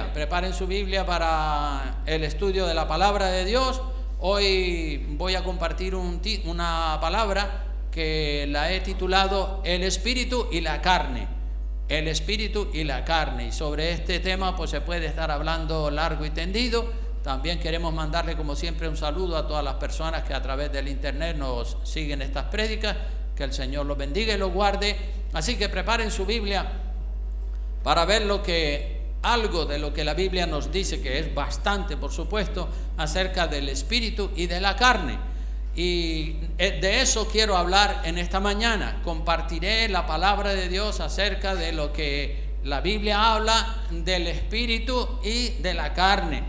Preparen su Biblia para el estudio de la palabra de Dios. Hoy voy a compartir una palabra que la he titulado El Espíritu y la Carne. El Espíritu y la Carne. Y sobre este tema pues se puede estar hablando largo y tendido. También queremos mandarle como siempre un saludo a todas las personas que a través del internet nos siguen estas prédicas. Que el Señor los bendiga y los guarde. Así que preparen su Biblia para ver algo de lo que la Biblia nos dice, que es bastante, por supuesto, acerca del espíritu y de la carne. Y de eso quiero hablar en esta mañana. Compartiré la palabra de Dios acerca de lo que la Biblia habla del espíritu y de la carne.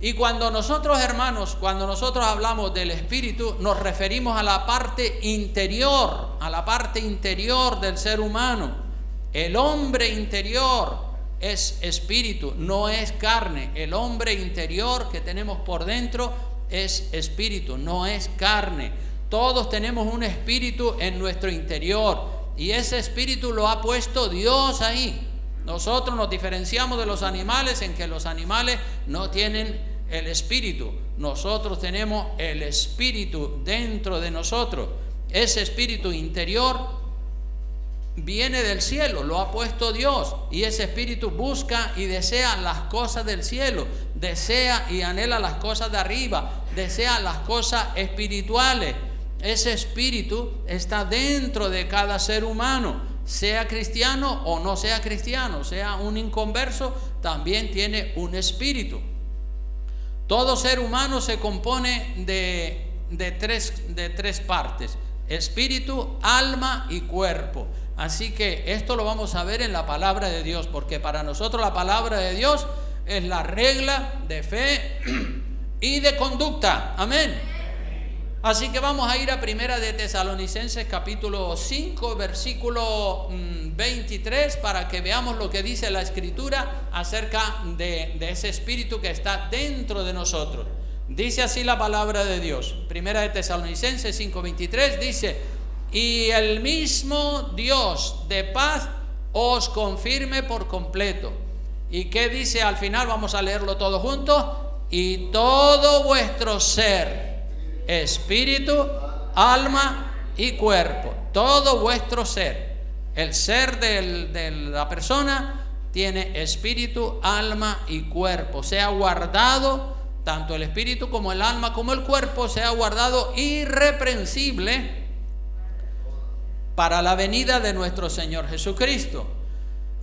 Y cuando nosotros, hermanos, hablamos del espíritu, nos referimos a la parte interior del ser humano. El hombre interior es espíritu, no es carne. El hombre interior que tenemos por dentro es espíritu, no es carne. Todos tenemos un espíritu en nuestro interior y ese espíritu lo ha puesto Dios ahí. Nosotros nos diferenciamos de los animales en que los animales no tienen el espíritu. Nosotros tenemos el espíritu dentro de nosotros. Ese espíritu interior viene del cielo, lo ha puesto Dios, y ese espíritu busca y desea las cosas del cielo, desea y anhela las cosas de arriba, desea las cosas espirituales. Ese espíritu está dentro de cada ser humano, sea cristiano o no sea cristiano, sea un inconverso, también tiene un espíritu. Todo ser humano se compone de tres partes: espíritu, alma y cuerpo. Así que esto lo vamos a ver en la palabra de Dios, porque para nosotros la palabra de Dios es la regla de fe y de conducta. Amén. Así que vamos a ir a Primera de Tesalonicenses capítulo 5 versículo 23 para que veamos lo que dice la Escritura acerca de ese espíritu que está dentro de nosotros. Dice así la palabra de Dios. Primera de Tesalonicenses 5:23 dice: y el mismo Dios de paz os confirme por completo. ¿Y qué dice al final? Vamos a leerlo todo juntos. Y todo vuestro ser, espíritu, alma y cuerpo. Todo vuestro ser. El ser de la persona tiene espíritu, alma y cuerpo. Sea guardado, tanto el espíritu como el alma como el cuerpo, sea guardado irreprensible para la venida de nuestro Señor Jesucristo.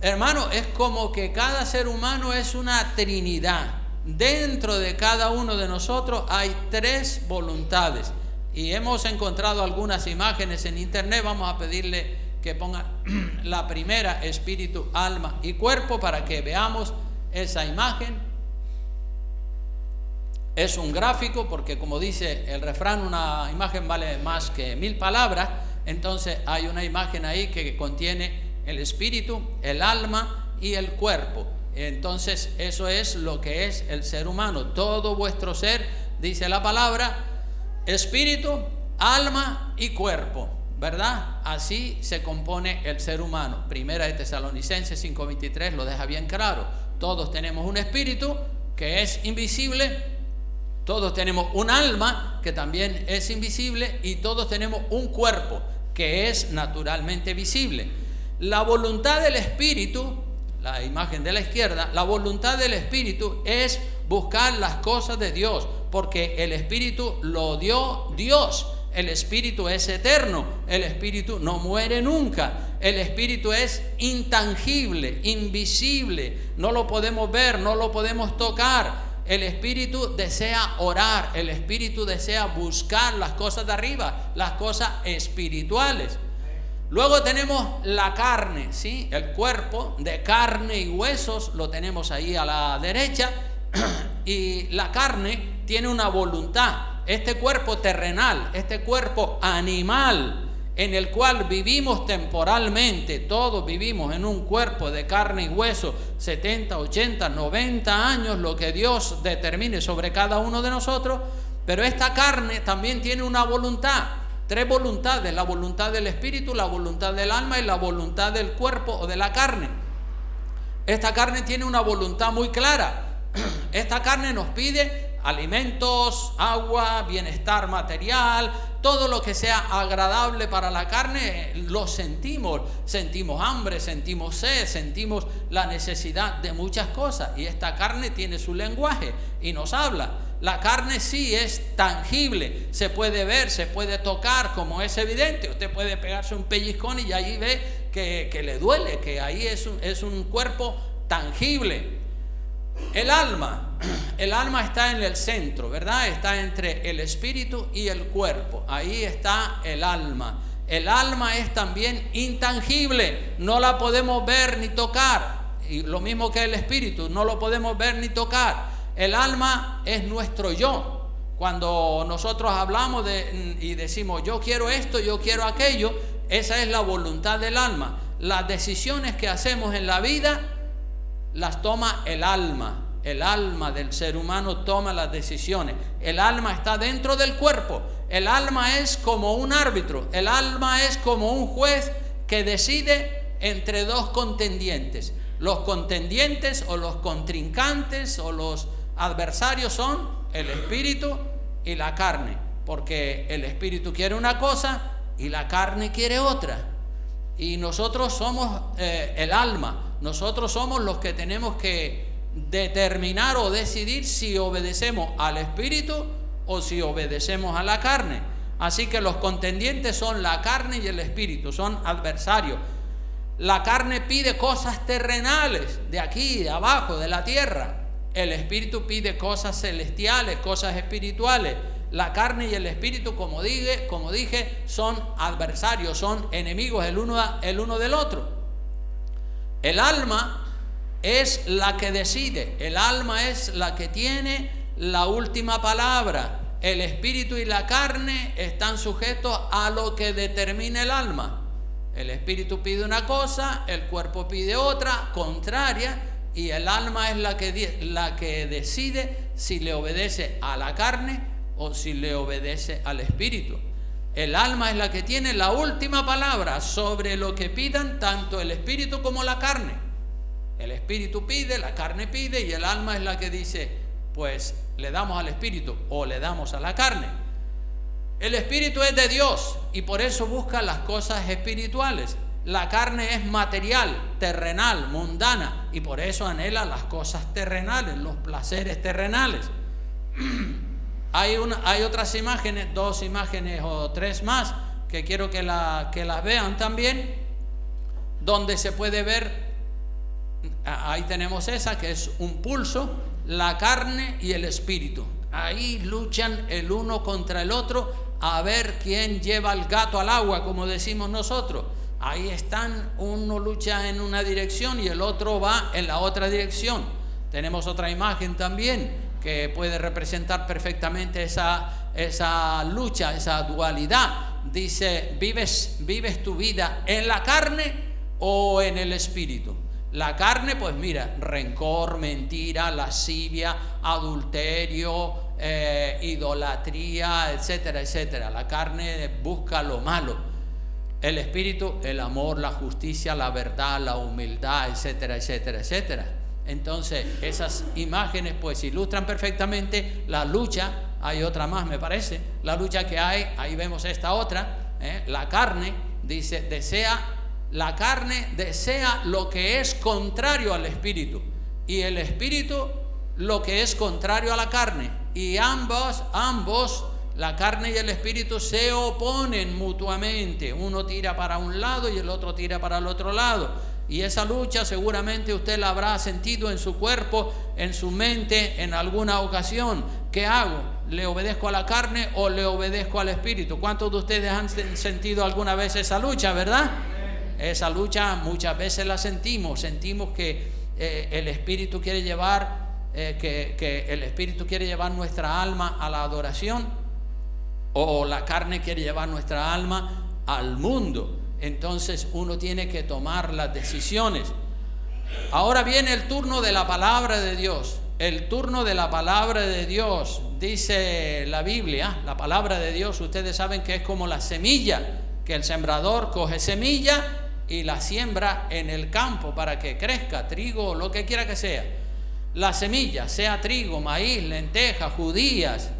Hermano, es como que cada ser humano es una trinidad. Dentro de cada uno de nosotros hay tres voluntades. Y hemos encontrado algunas imágenes en internet. Vamos a pedirle que ponga la primera: espíritu, alma y cuerpo, para que veamos esa imagen. Es un gráfico, porque como dice el refrán, una imagen vale más que 1000 palabras. Entonces hay una imagen ahí que contiene el espíritu, el alma y el cuerpo. Entonces eso es lo que es el ser humano. Todo vuestro ser, dice la palabra, espíritu, alma y cuerpo, ¿verdad? Así se compone el ser humano. Primera de Tesalonicenses 5:23 lo deja bien claro. Todos tenemos un espíritu que es invisible, todos tenemos un alma que también es invisible, y todos tenemos un cuerpo que es naturalmente visible. La voluntad del espíritu, la imagen de la izquierda, la voluntad del espíritu es buscar las cosas de Dios, porque el espíritu lo dio Dios. El espíritu es eterno, el espíritu no muere nunca, el espíritu es intangible, invisible, no lo podemos ver, no lo podemos tocar. El espíritu desea orar, el espíritu desea buscar las cosas de arriba, las cosas espirituales. Luego tenemos la carne, ¿sí? El cuerpo de carne y huesos lo tenemos ahí a la derecha. Y la carne tiene una voluntad. Este cuerpo terrenal, este cuerpo animal en el cual vivimos temporalmente, todos vivimos en un cuerpo de carne y hueso, 70, 80, 90 años, lo que Dios determine sobre cada uno de nosotros. Pero esta carne también tiene una voluntad, tres voluntades: la voluntad del espíritu, la voluntad del alma y la voluntad del cuerpo o de la carne. Esta carne tiene una voluntad muy clara. Esta carne nos pide alimentos, agua, bienestar material, todo lo que sea agradable para la carne lo sentimos. Sentimos hambre, sentimos sed, sentimos la necesidad de muchas cosas. Y esta carne tiene su lenguaje y nos habla. La carne sí es tangible, se puede ver, se puede tocar, como es evidente. Usted puede pegarse un pellizcón y ahí ve que le duele, que ahí es un cuerpo tangible. El alma está en el centro, ¿verdad? Está entre el espíritu y el cuerpo. Ahí está el alma. El alma es también intangible, no la podemos ver ni tocar. Y lo mismo que el espíritu, no lo podemos ver ni tocar. El alma es nuestro yo. Cuando nosotros hablamos y decimos yo quiero esto, yo quiero aquello, esa es la voluntad del alma. Las decisiones que hacemos en la vida las toma el alma. El alma del ser humano toma las decisiones. El alma está dentro del cuerpo. El alma es como un árbitro. El alma es como un juez que decide entre dos contendientes. Los contendientes o los contrincantes o los adversarios son el espíritu y la carne, porque el espíritu quiere una cosa y la carne quiere otra. Y nosotros somos el alma. Nosotros somos los que tenemos que determinar o decidir si obedecemos al espíritu o si obedecemos a la carne. Así que los contendientes son la carne y el espíritu, son adversarios. La carne pide cosas terrenales, de aquí, de abajo, de la tierra. El espíritu pide cosas celestiales, cosas espirituales. La carne y el espíritu, como dije, son adversarios, son enemigos el uno del otro. El alma es la que decide, el alma es la que tiene la última palabra. El espíritu y la carne están sujetos a lo que determina el alma. El espíritu pide una cosa, el cuerpo pide otra, contraria, y el alma es la que decide si le obedece a la carne o si le obedece al espíritu. El alma es la que tiene la última palabra sobre lo que pidan tanto el espíritu como la carne. El espíritu pide, la carne pide, y el alma es la que dice, pues le damos al espíritu o le damos a la carne. El espíritu es de Dios y por eso busca las cosas espirituales. La carne es material, terrenal, mundana, y por eso anhela las cosas terrenales, los placeres terrenales. Hay otras imágenes, 2 imágenes o 3 más, que quiero que las vean también, donde se puede ver, ahí tenemos esa, que es un pulso, la carne y el espíritu. Ahí luchan el uno contra el otro a ver quién lleva el gato al agua, como decimos nosotros. Ahí están, uno lucha en una dirección y el otro va en la otra dirección. Tenemos otra imagen también que puede representar perfectamente esa lucha, esa dualidad. Dice, ¿vives tu vida en la carne o en el espíritu? La carne, pues mira, rencor, mentira, lascivia, adulterio, idolatría, etcétera, etcétera. La carne busca lo malo. El espíritu, el amor, la justicia, la verdad, la humildad, etcétera, etcétera, etcétera. Entonces, esas imágenes pues ilustran perfectamente la lucha. Hay otra más, me parece. La lucha que hay, ahí vemos esta otra. La carne, dice, la carne desea lo que es contrario al espíritu. Y el espíritu lo que es contrario a la carne. Y ambos, la carne y el espíritu, se oponen mutuamente. Uno tira para un lado y el otro tira para el otro lado. Y esa lucha seguramente usted la habrá sentido en su cuerpo, en su mente, en alguna ocasión. ¿Qué hago? ¿Le obedezco a la carne o le obedezco al espíritu? ¿Cuántos de ustedes han sentido alguna vez esa lucha, verdad? Esa lucha muchas veces la sentimos que el espíritu quiere llevar que el espíritu quiere llevar nuestra alma a la adoración, o la carne quiere llevar nuestra alma al mundo. Entonces uno tiene que tomar las decisiones. Ahora viene el turno de la palabra de Dios. El turno de la palabra de Dios, dice la Biblia, la palabra de Dios, ustedes saben que es como la semilla, que el sembrador coge semilla y la siembra en el campo para que crezca, trigo, lo que quiera que sea. La semilla, sea trigo, maíz, lentejas, judías,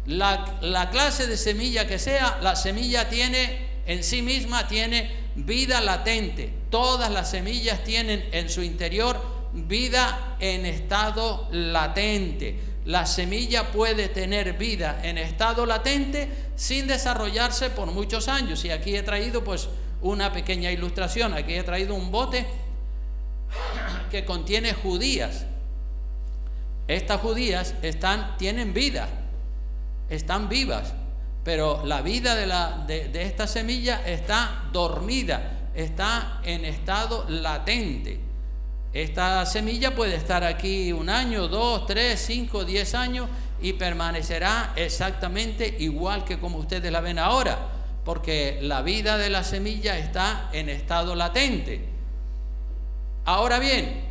la clase de semilla que sea, la semilla tiene en sí misma, tiene vida latente. Todas las semillas tienen en su interior vida en estado latente. La semilla puede tener vida en estado latente sin desarrollarse por muchos años. Y aquí he traído pues una pequeña ilustración. Aquí he traído un bote que contiene judías. Estas judías tienen vida, están vivas, pero la vida de esta semilla está dormida, está en estado latente. Esta semilla puede estar aquí 1 año, 2, 3, 5, 10 años y permanecerá exactamente igual que como ustedes la ven ahora, porque la vida de la semilla está en estado latente. Ahora bien,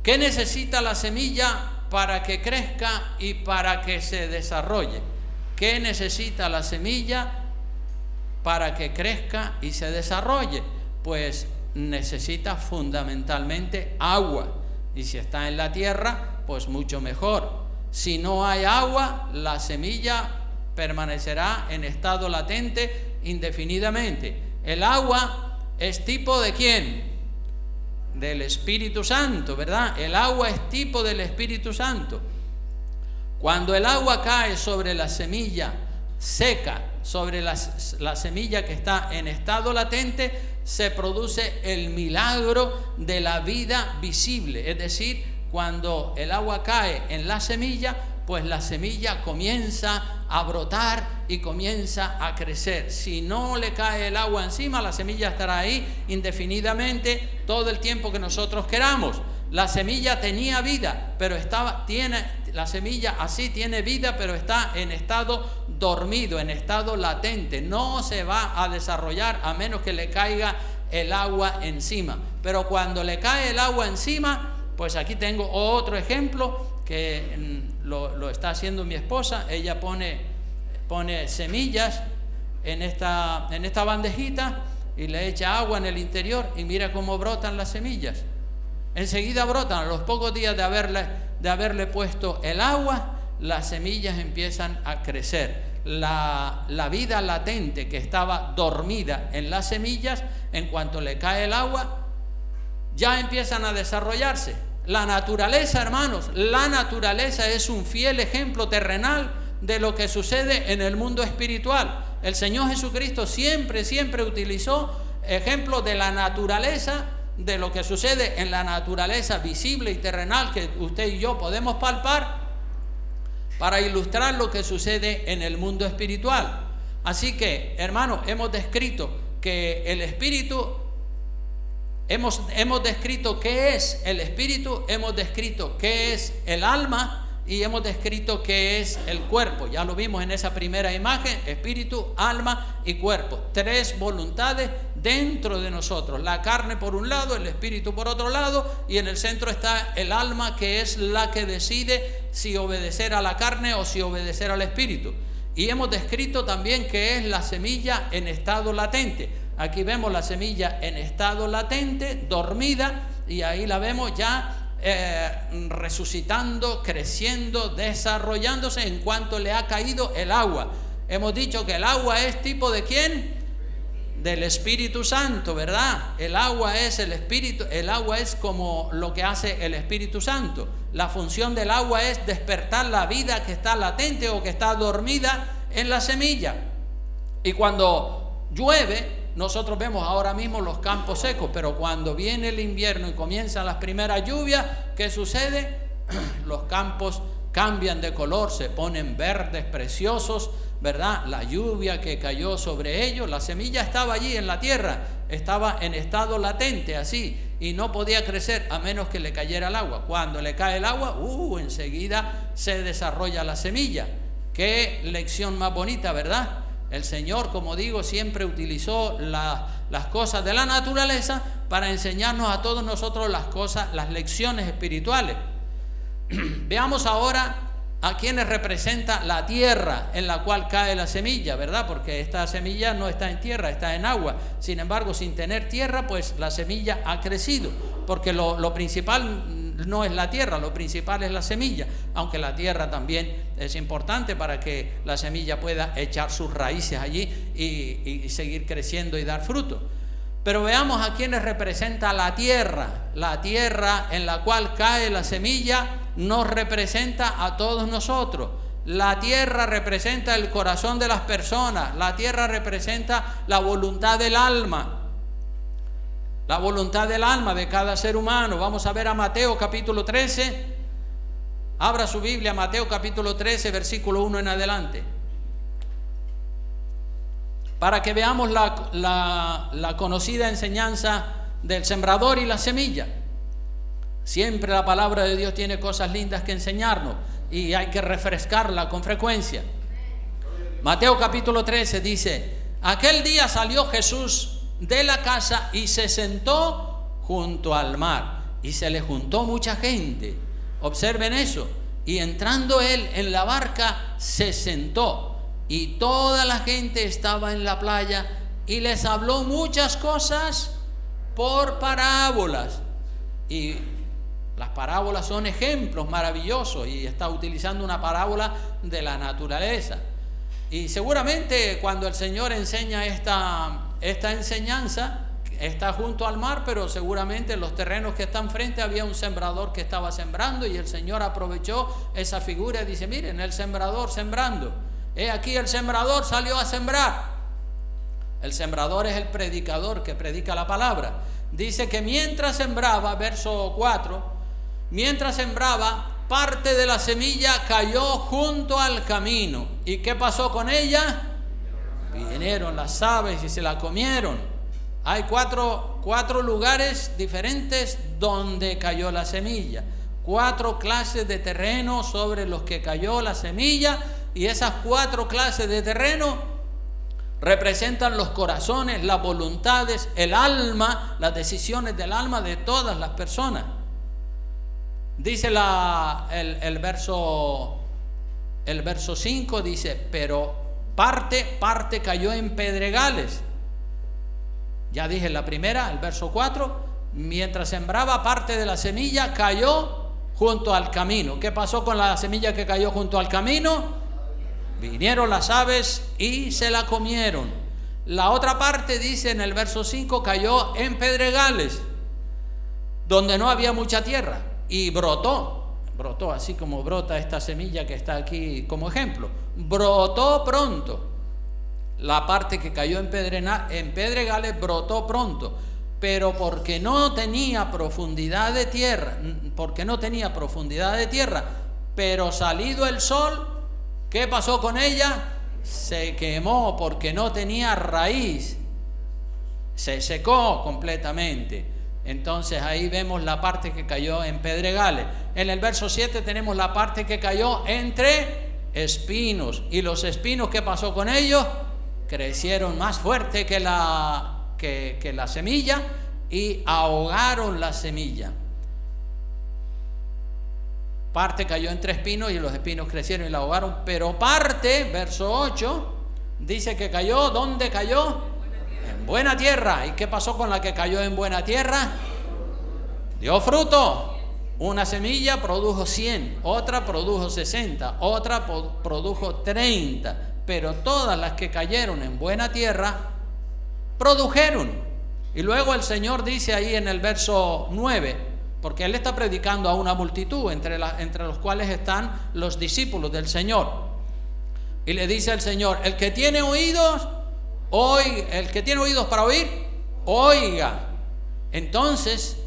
¿qué necesita la semilla para que crezca y para que se desarrolle? ¿Qué necesita la semilla para que crezca y se desarrolle? Pues necesita fundamentalmente agua, y si está en la tierra, pues mucho mejor. Si no hay agua, la semilla permanecerá en estado latente indefinidamente. El agua es tipo ¿de quién? Del Espíritu Santo, ¿verdad? El agua es tipo del Espíritu Santo. Cuando el agua cae sobre la semilla seca, sobre la semilla que está en estado latente, se produce el milagro de la vida visible. Es decir, cuando el agua cae en la semilla, pues la semilla comienza a brotar y comienza a crecer. Si no le cae el agua encima, la semilla estará ahí indefinidamente todo el tiempo que nosotros queramos. La semilla tenía vida, pero la semilla así tiene vida, pero está en estado dormido, en estado latente. No se va a desarrollar a menos que le caiga el agua encima. Pero cuando le cae el agua encima, pues aquí tengo otro ejemplo que lo está haciendo mi esposa. Ella pone semillas en esta bandejita y le echa agua en el interior y mira cómo brotan las semillas. Enseguida brotan. A los pocos días de haberle puesto el agua, las semillas empiezan a crecer. La vida latente que estaba dormida en las semillas, en cuanto le cae el agua, ya empiezan a desarrollarse. La naturaleza, hermanos, la naturaleza es un fiel ejemplo terrenal de lo que sucede en el mundo espiritual. El Señor Jesucristo siempre utilizó ejemplos de la naturaleza, de lo que sucede en la naturaleza visible y terrenal que usted y yo podemos palpar, para ilustrar lo que sucede en el mundo espiritual. Así que, hermanos, hemos descrito que el espíritu, hemos descrito qué es el espíritu, hemos descrito qué es el alma y hemos descrito qué es el cuerpo. Ya lo vimos en esa primera imagen: espíritu, alma y cuerpo. 3 voluntades dentro de nosotros: la carne por un lado, el espíritu por otro lado, y en el centro está el alma, que es la que decide si obedecer a la carne o si obedecer al espíritu. Y hemos descrito también qué es la semilla en estado latente. Aquí vemos la semilla en estado latente, dormida, y ahí la vemos ya resucitando, creciendo, desarrollándose en cuanto le ha caído el agua. Hemos dicho que el agua es tipo ¿de quién? Del Espíritu Santo, ¿verdad? El agua es el Espíritu, el agua es como lo que hace el Espíritu Santo. La función del agua es despertar la vida que está latente o que está dormida en la semilla. Y cuando llueve, nosotros vemos ahora mismo los campos secos, pero cuando viene el invierno y comienzan las primeras lluvias, ¿qué sucede? Los campos cambian de color, se ponen verdes, preciosos, ¿verdad? La lluvia que cayó sobre ellos, la semilla estaba allí en la tierra, estaba en estado latente así, y no podía crecer a menos que le cayera el agua. Cuando le cae el agua, enseguida se desarrolla la semilla. Qué lección más bonita, ¿verdad? El Señor, como digo, siempre utilizó las cosas de la naturaleza para enseñarnos a todos nosotros las lecciones espirituales. Veamos ahora a quienes representa la tierra en la cual cae la semilla, ¿verdad? Porque esta semilla no está en tierra, está en agua. Sin embargo, sin tener tierra, pues la semilla ha crecido, porque lo principal no es la tierra, lo principal es la semilla, aunque la tierra también es importante para que la semilla pueda echar sus raíces allí y seguir creciendo y dar fruto. Pero veamos a quienes representa la tierra en la cual cae la semilla. Nos representa a todos nosotros. La tierra representa el corazón de las personas. La tierra representa la voluntad del alma. La voluntad del alma de cada ser humano. Vamos a ver a Mateo capítulo 13. Abra su Biblia, Mateo capítulo 13, versículo 1 en adelante. Para que veamos la conocida enseñanza del sembrador y la semilla. Siempre la palabra de Dios tiene cosas lindas que enseñarnos y hay que refrescarla con frecuencia. Mateo capítulo 13 dice: aquel día salió Jesús de la casa y se sentó junto al mar, y se le juntó mucha gente. Observen eso. Y entrando él en la barca se sentó, y toda la gente estaba en la playa, y les habló muchas cosas por parábolas. Y las parábolas son ejemplos maravillosos, y está utilizando una parábola de la naturaleza. Y seguramente cuando el Señor enseña esta enseñanza, está junto al mar, pero seguramente en los terrenos que están frente había un sembrador que estaba sembrando, y el Señor aprovechó esa figura y dice: miren, el sembrador sembrando. He aquí el sembrador salió a sembrar. El sembrador es el predicador que predica la palabra. Dice que mientras sembraba, verso 4, mientras sembraba, parte de la semilla cayó junto al camino. ¿Y qué pasó con ella? Vinieron las aves y se la comieron. Hay cuatro lugares diferentes donde cayó la semilla. 4 clases de terreno sobre los que cayó la semilla, y esas 4 clases de terreno representan los corazones, las voluntades, el alma, las decisiones del alma de todas las personas. Dice el verso 5, dice: pero parte cayó en pedregales. Ya dije la primera, el verso 4, mientras sembraba, parte de la semilla cayó junto al camino. ¿Qué pasó con la semilla que cayó junto al camino? Vinieron las aves y se la comieron. La otra parte, dice en el verso 5, cayó en pedregales, donde no había mucha tierra, y brotó así como brota esta semilla que está aquí como ejemplo. Brotó pronto. La parte que cayó en pedregales brotó pronto, pero porque no tenía profundidad de tierra, pero salido el sol, ¿qué pasó con ella? Se quemó porque no tenía raíz, se secó completamente. Entonces ahí vemos la parte que cayó en pedregales. En el verso 7 tenemos la parte que cayó entre espinos. ¿Y los espinos qué pasó con ellos? Crecieron más fuerte que la semilla y ahogaron la semilla. Parte cayó entre espinos y los espinos crecieron y la ahogaron, pero parte, verso 8, dice que cayó, ¿dónde cayó? En buena tierra. ¿Y qué pasó con la que cayó en buena tierra? Dio fruto. Una semilla produjo 100, otra produjo 60, otra produjo 30, pero todas las que cayeron en buena tierra produjeron. Y luego el Señor dice ahí en el verso 9, porque Él está predicando a una multitud, entre los cuales están los discípulos del Señor, y le dice al Señor: el que tiene oídos, el que tiene oídos para oír, oiga. Entonces,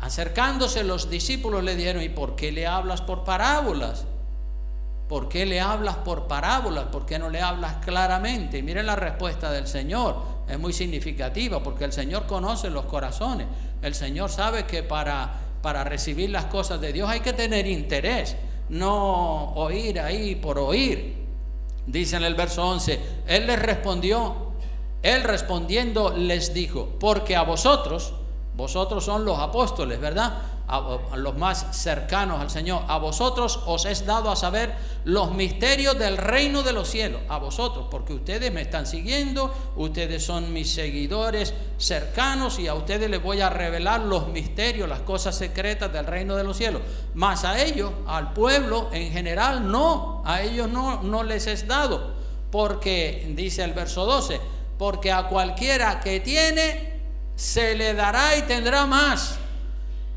acercándose los discípulos le dijeron: ¿y por qué le hablas por parábolas? ¿Por qué le hablas por parábolas? ¿Por qué no le hablas claramente? Y miren la respuesta del Señor, es muy significativa, porque el Señor conoce los corazones. El Señor sabe que para recibir las cosas de Dios hay que tener interés, no oír ahí por oír. Dice en el verso 11, Él respondiendo les dijo: porque a vosotros son los apóstoles, ¿verdad? a los más cercanos al Señor: a vosotros os es dado a saber los misterios del reino de los cielos. A vosotros, porque ustedes me están siguiendo, ustedes son mis seguidores cercanos, y a ustedes les voy a revelar los misterios, las cosas secretas del reino de los cielos. Mas a ellos, al pueblo en general, no, a ellos no les es dado, porque, dice el verso 12, porque a cualquiera que tiene se le dará y tendrá más,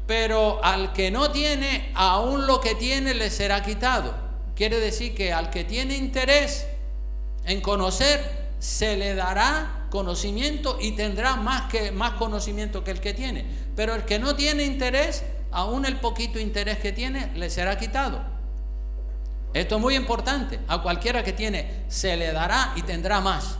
pero al que no tiene, aún lo que tiene le será quitado. Quiere decir que al que tiene interés en conocer, se le dará conocimiento y tendrá más conocimiento que el que tiene. Pero el que no tiene interés, aún el poquito interés que tiene, le será quitado. Esto es muy importante. A cualquiera que tiene, se le dará y tendrá más.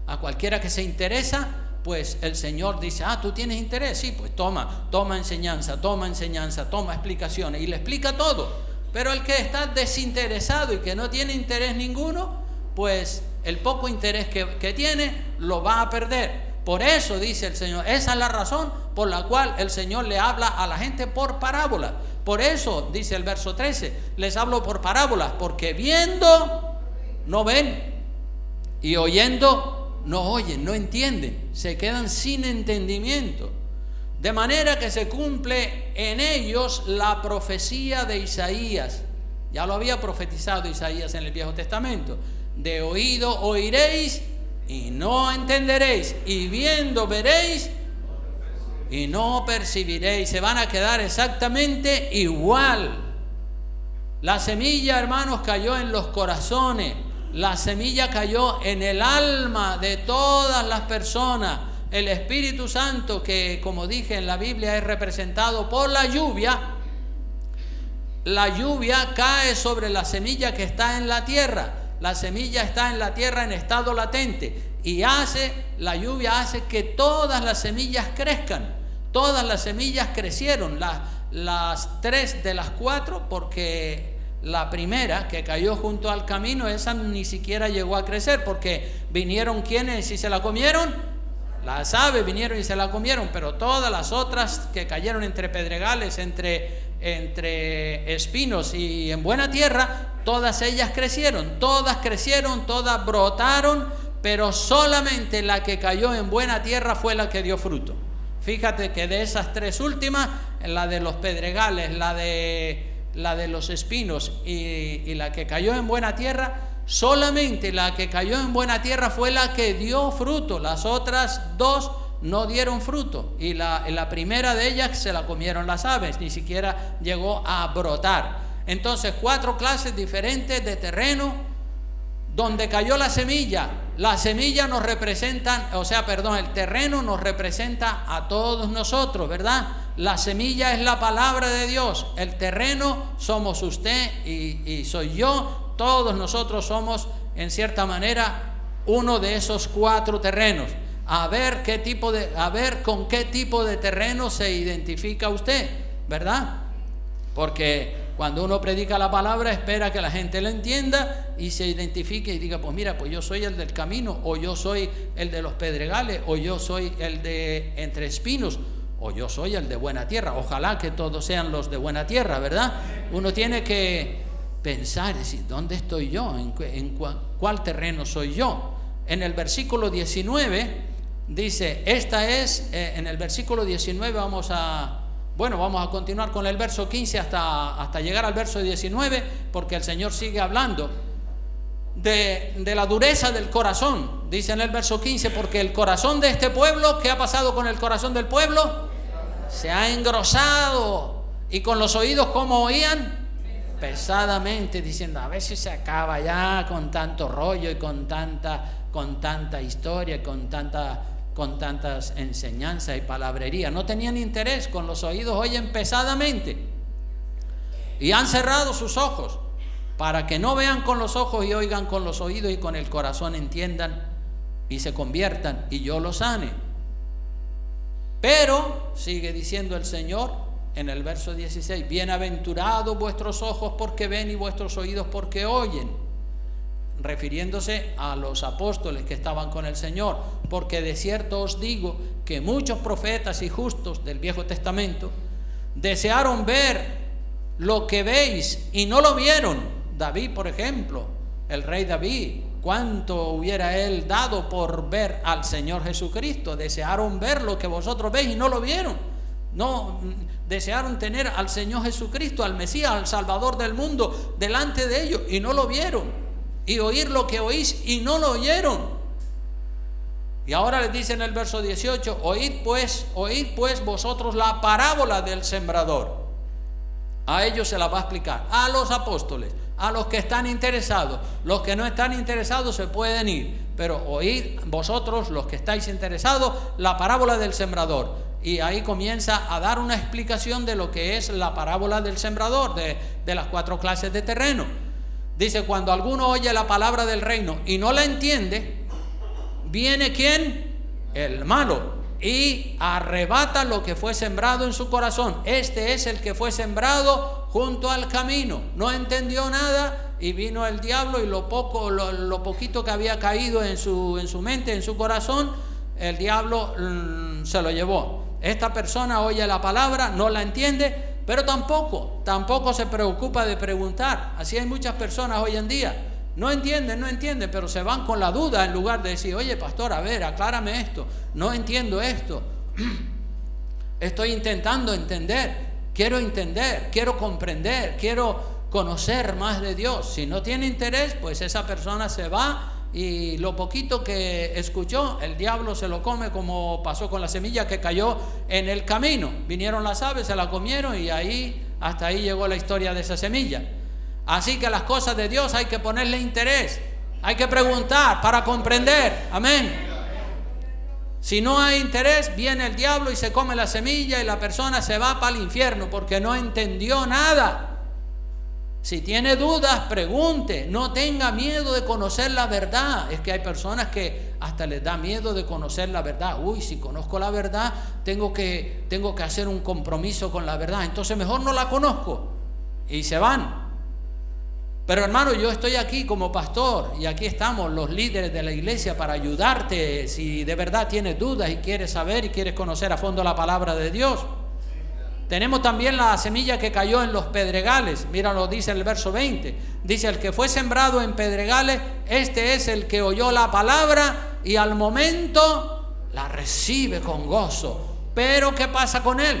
A cualquiera que se interesa, pues el Señor dice: ¿tú tienes interés? Sí, pues toma enseñanza, toma explicaciones, y le explica todo. Pero el que está desinteresado y que no tiene interés ninguno, pues el poco interés que tiene lo va a perder. Por eso dice el Señor, esa es la razón por la cual el Señor le habla a la gente por parábolas. Por eso dice el verso 13, les hablo por parábolas, porque viendo no ven, y oyendo no oyen, no entienden, se quedan sin entendimiento. De manera que se cumple en ellos la profecía de Isaías. Ya lo había profetizado Isaías en el Viejo Testamento: de oído oiréis y no entenderéis, y viendo veréis y no percibiréis. Se van a quedar exactamente igual. La semilla, hermanos, cayó en los corazones. La semilla cayó en el alma de todas las personas. El Espíritu Santo, que como dije en la Biblia es representado por la lluvia cae sobre la semilla que está en la tierra. La semilla está en la tierra en estado latente, y la lluvia hace que todas las semillas crezcan. Todas las semillas crecieron, las 3 de las 4, porque la primera que cayó junto al camino, esa ni siquiera llegó a crecer, porque vinieron quienes y se la comieron. Las aves vinieron y se la comieron, pero todas las otras que cayeron entre pedregales, entre espinos y en buena tierra, todas ellas crecieron, todas brotaron, pero solamente la que cayó en buena tierra fue la que dio fruto. Fíjate que de esas 3 últimas, la de los pedregales, la de los espinos y la que cayó en buena tierra, solamente la que cayó en buena tierra fue la que dio fruto. Las otras 2 no dieron fruto, y la primera de ellas se la comieron las aves, ni siquiera llegó a brotar. Entonces 4 clases diferentes de terreno donde cayó la semilla. La semilla nos representa, el terreno nos representa a todos nosotros, ¿verdad? La semilla es la palabra de Dios, el terreno somos usted y soy yo. Todos nosotros somos, en cierta manera, uno de esos 4 terrenos. A ver con qué tipo de terreno se identifica usted, ¿verdad? Porque cuando uno predica la palabra, espera que la gente la entienda y se identifique y diga: pues mira, pues yo soy el del camino, o yo soy el de los pedregales, o yo soy el de entre espinos, o yo soy el de buena tierra. Ojalá que todos sean los de buena tierra, ¿verdad? Uno tiene que pensar, decir, ¿dónde estoy yo? ¿En cuál terreno soy yo? En el versículo 19 dice, en el versículo 19 vamos a continuar con el verso 15 hasta llegar al verso 19, porque el Señor sigue hablando de la dureza del corazón. Dice en el verso 15, porque el corazón de este pueblo, ¿qué ha pasado con el corazón del pueblo? Se ha engrosado. Y con los oídos, ¿cómo oían? Pesadamente, diciendo: a ver si se acaba ya con tanto rollo y con tanta historia, con tantas enseñanzas y palabrería. No tenían interés, con los oídos oyen pesadamente, y han cerrado sus ojos para que no vean con los ojos y oigan con los oídos y con el corazón entiendan y se conviertan y yo los sane. Pero sigue diciendo el Señor en el verso 16: bienaventurados vuestros ojos porque ven y vuestros oídos porque oyen, refiriéndose a los apóstoles que estaban con el Señor, porque de cierto os digo que muchos profetas y justos del Viejo Testamento desearon ver lo que veis y no lo vieron. David, por ejemplo, el rey David, cuánto hubiera él dado por ver al Señor Jesucristo. Desearon ver lo que vosotros veis y no lo vieron. No, desearon tener al Señor Jesucristo, al Mesías, al Salvador del mundo delante de ellos y no lo vieron. Y oír lo que oís y no lo oyeron. Y ahora les dice en el verso 18: oíd pues vosotros la parábola del sembrador. A ellos se la va a explicar, a los apóstoles, a los que están interesados. Los que no están interesados se pueden ir, pero oíd vosotros, los que estáis interesados, la parábola del sembrador. Y ahí comienza a dar una explicación de lo que es la parábola del sembrador, de las 4 clases de terreno. Dice: cuando alguno oye la palabra del reino y no la entiende, viene ¿quién? El malo, y arrebata lo que fue sembrado en su corazón. Este es el que fue sembrado junto al camino. No entendió nada y vino el diablo, y lo poquito que había caído en su mente, en su corazón, el diablo se lo llevó. Esta persona oye la palabra, no la entiende, pero tampoco se preocupa de preguntar. Así hay muchas personas hoy en día. No entienden, pero se van con la duda en lugar de decir: oye, pastor, a ver, aclárame esto, no entiendo esto, estoy intentando entender, quiero comprender, quiero conocer más de Dios. Si no tiene interés, pues esa persona se va, y lo poquito que escuchó, el diablo se lo come, como pasó con la semilla que cayó en el camino. Vinieron las aves, se la comieron, y hasta ahí llegó la historia de esa semilla. Así que las cosas de Dios hay que ponerle interés, hay que preguntar para comprender. Amén. Si no hay interés, viene el diablo y se come la semilla, y la persona se va para el infierno porque no entendió nada. Si tiene dudas, pregunte, no tenga miedo de conocer la verdad. Es que hay personas que hasta les da miedo de conocer la verdad. Uy, si conozco la verdad, tengo que hacer un compromiso con la verdad, entonces mejor no la conozco, y se van. Pero hermano, yo estoy aquí como pastor, y aquí estamos los líderes de la iglesia para ayudarte si de verdad tienes dudas y quieres saber y quieres conocer a fondo la palabra de Dios. Tenemos también la semilla que cayó en los pedregales. Mira, lo dice el verso 20. Dice: el que fue sembrado en pedregales, este es el que oyó la palabra y al momento la recibe con gozo. Pero ¿qué pasa con él?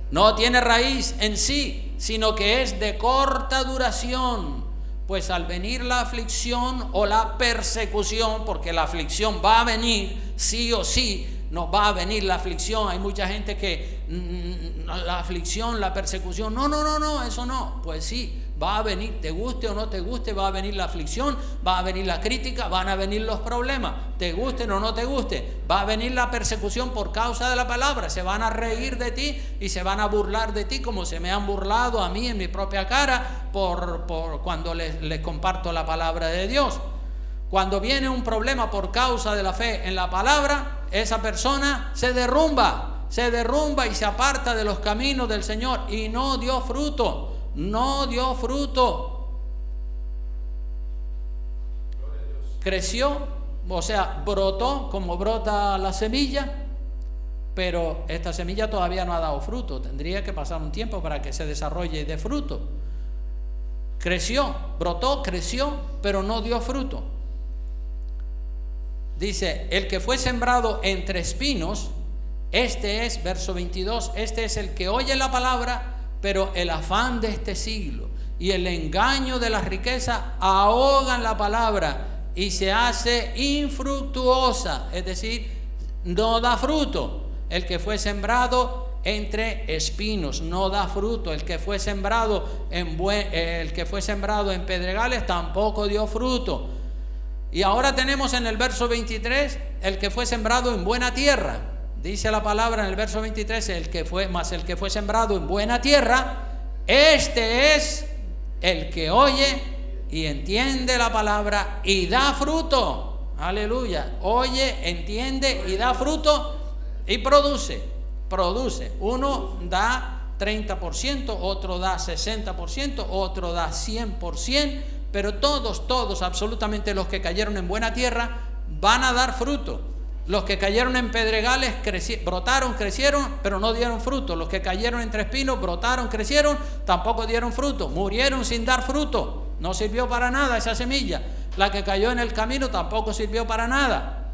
No tiene raíz en sí, sino que es de corta duración. Pues al venir la aflicción o la persecución, porque la aflicción va a venir, sí o sí, nos va a venir la aflicción. Hay mucha gente que la aflicción, la persecución, no, eso no. Pues sí, va a venir, te guste o no te guste, va a venir la aflicción, va a venir la crítica, van a venir los problemas, te gusten o no te guste, va a venir la persecución por causa de la palabra. Se van a reír de ti y se van a burlar de ti, como se me han burlado a mí en mi propia cara por cuando les comparto la palabra de Dios. Cuando viene un problema por causa de la fe en la palabra, esa persona se derrumba y se aparta de los caminos del Señor, y no dio fruto. Creció, o sea, brotó como brota la semilla, pero esta semilla todavía no ha dado fruto. Tendría que pasar un tiempo para que se desarrolle y dé fruto. Brotó, pero no dio fruto. Dice: el que fue sembrado entre espinos, este es, verso 22, este es el que oye la palabra, pero el afán de este siglo y el engaño de las riquezas ahogan la palabra y se hace infructuosa, es decir, no da fruto. El que fue sembrado entre espinos no da fruto. El que fue sembrado en pedregales tampoco dio fruto. Y ahora tenemos en el verso 23 el que fue sembrado en buena tierra. Dice la palabra en el verso 23: el que fue sembrado en buena tierra, este es el que oye y entiende la palabra y da fruto. Aleluya. Oye, entiende y da fruto y produce. Uno da 30%, otro da 60%, otro da 100%, pero todos, absolutamente los que cayeron en buena tierra van a dar fruto. Los que cayeron en pedregales brotaron, crecieron, pero no dieron fruto. Los que cayeron entre espinos brotaron, crecieron, tampoco dieron fruto. Murieron sin dar fruto. No sirvió para nada esa semilla. La que cayó en el camino tampoco sirvió para nada.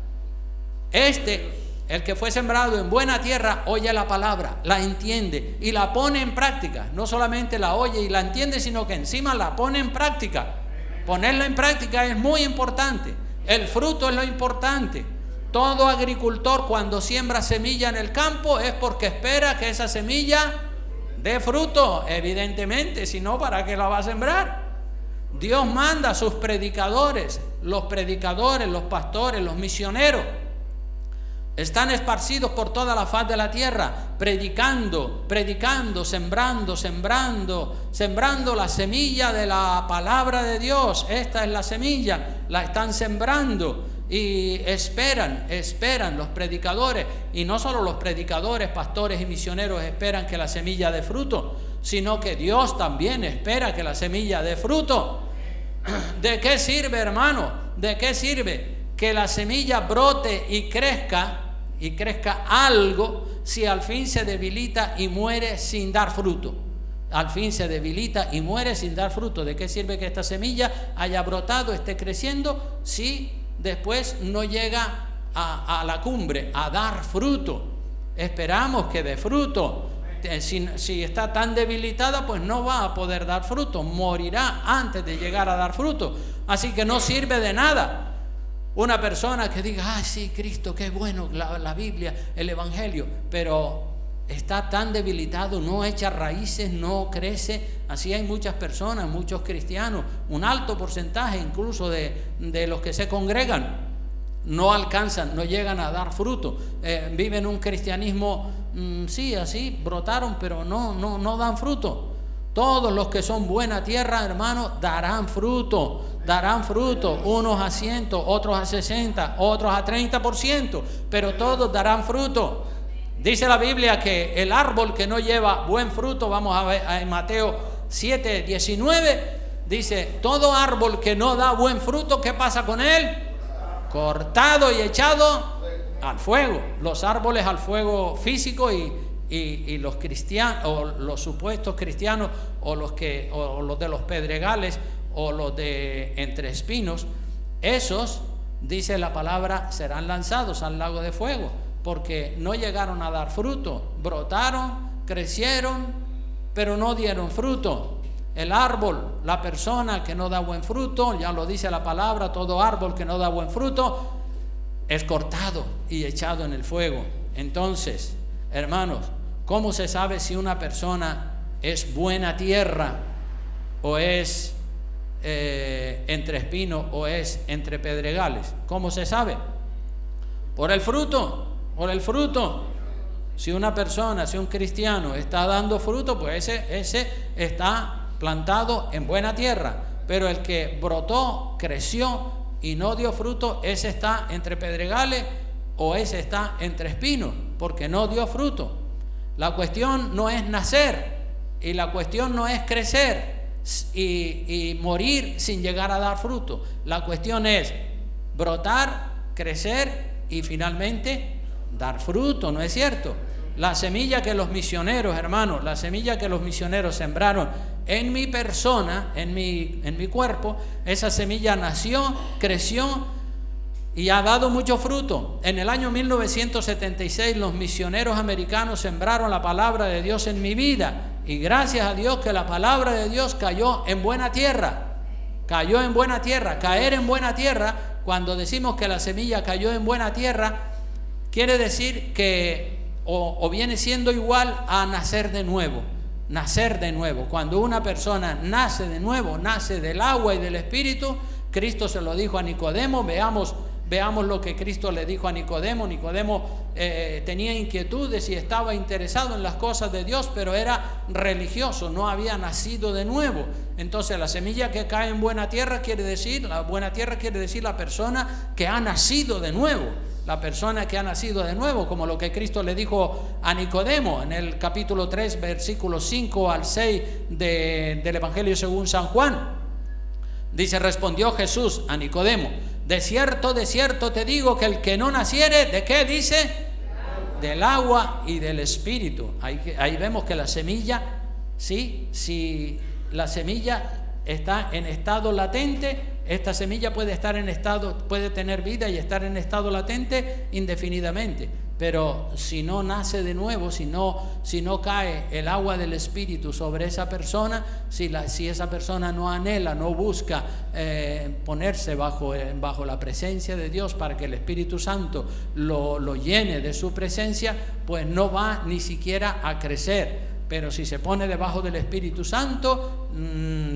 El que fue sembrado en buena tierra, oye la palabra, la entiende y la pone en práctica. No solamente la oye y la entiende, sino que encima la pone en práctica. Ponerla en práctica es muy importante. El fruto es lo importante. Todo agricultor, cuando siembra semilla en el campo, es porque espera que esa semilla dé fruto. Evidentemente, si no, ¿para qué la va a sembrar? Dios manda a sus predicadores, los pastores, los misioneros. Están esparcidos por toda la faz de la tierra, predicando, sembrando la semilla de la palabra de Dios. Esta es la semilla, la están sembrando. Y esperan los predicadores, y no solo los predicadores, pastores y misioneros esperan que la semilla dé fruto, sino que Dios también espera que la semilla dé fruto. ¿De qué sirve, hermano? ¿De qué sirve que la semilla brote y crezca algo si al fin se debilita y muere sin dar fruto? Al fin se debilita y muere sin dar fruto. ¿De qué sirve que esta semilla haya brotado, esté creciendo, si después no llega a la cumbre, a dar fruto? Esperamos que dé fruto. Si está tan debilitada, pues no va a poder dar fruto, morirá antes de llegar a dar fruto. Así que no sirve de nada una persona que diga: ah, sí, Cristo, qué bueno, la Biblia, el Evangelio, pero está tan debilitado, no echa raíces, no crece. Así hay muchas personas, muchos cristianos, un alto porcentaje incluso de los que se congregan, no alcanzan, no llegan a dar fruto, viven un cristianismo, sí, así, brotaron, pero no dan fruto. Todos los que son buena tierra, hermanos, darán fruto, unos a 100, otros a 60, otros a 30%, pero todos darán fruto. Dice la Biblia que el árbol que no lleva buen fruto, vamos a ver en Mateo 7:19, dice: todo árbol que no da buen fruto, ¿qué pasa con él? Cortado y echado al fuego. Los árboles al fuego físico y los cristianos, o los supuestos cristianos, o los de los pedregales, o los de entre espinos, esos, dice la palabra, serán lanzados al lago de fuego, porque no llegaron a dar fruto. Brotaron, crecieron, pero no dieron fruto. El árbol, la persona que no da buen fruto, ya lo dice la palabra, todo árbol que no da buen fruto es cortado y echado en el fuego. Entonces, hermanos, ¿cómo se sabe si una persona es buena tierra o es entre espinos o es entre pedregales? ¿Cómo se sabe? Por el fruto. Si una persona, si un cristiano está dando fruto, pues ese está plantado en buena tierra. Pero el que brotó, creció y no dio fruto, ese está entre pedregales o ese está entre espinos, porque no dio fruto. La cuestión no es nacer, y la cuestión no es crecer y morir sin llegar a dar fruto. La cuestión es brotar, crecer y finalmente dar fruto, ¿no es cierto? La semilla que los misioneros, hermanos, la semilla que los misioneros sembraron en mi persona, en mi cuerpo, esa semilla nació, creció y ha dado mucho fruto. En el año 1976 los misioneros americanos sembraron la palabra de Dios en mi vida, y gracias a Dios que la palabra de Dios cayó en buena tierra. Cayó en buena tierra. Caer en buena tierra, cuando decimos que la semilla cayó en buena tierra, quiere decir que o viene siendo igual a nacer de nuevo. Nacer de nuevo. Cuando una persona nace de nuevo, nace del agua y del Espíritu. Cristo se lo dijo a Nicodemo. Veamos lo que Cristo le dijo a Nicodemo. Nicodemo tenía inquietudes y estaba interesado en las cosas de Dios, pero era religioso, no había nacido de nuevo. Entonces la semilla que cae en buena tierra quiere decir la persona que ha nacido de nuevo. La persona que ha nacido de nuevo, como lo que Cristo le dijo a Nicodemo en el capítulo 3, versículos 5 al 6 del Evangelio según San Juan. Dice: respondió Jesús a Nicodemo: De cierto te digo que el que no naciere, ¿de qué dice? Del agua y del espíritu. Ahí vemos que la semilla, ¿sí? Si la semilla está en estado latente, esta semilla puede tener vida y estar en estado latente indefinidamente. Pero si no nace de nuevo, si no cae el agua del Espíritu sobre esa persona, si esa persona no anhela, no busca ponerse bajo la presencia de Dios para que el Espíritu Santo lo llene de su presencia, pues no va ni siquiera a crecer. Pero si se pone debajo del Espíritu Santo,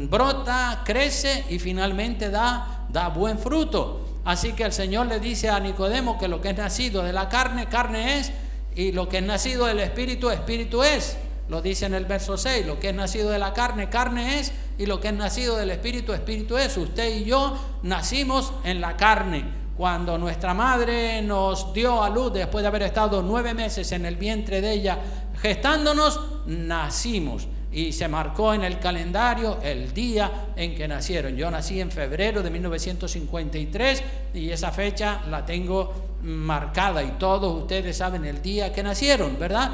brota, crece y finalmente da buen fruto. Así que el Señor le dice a Nicodemo que lo que es nacido de la carne, carne es, y lo que es nacido del Espíritu, Espíritu es. Lo dice en el verso 6, lo que es nacido de la carne, carne es, y lo que es nacido del Espíritu, Espíritu es. Usted y yo nacimos en la carne. Cuando nuestra madre nos dio a luz, después de haber estado 9 meses en el vientre de ella gestándonos, nacimos. Y se marcó en el calendario el día en que nacieron. Yo nací en febrero de 1953 y esa fecha la tengo marcada y todos ustedes saben el día que nacieron, ¿verdad?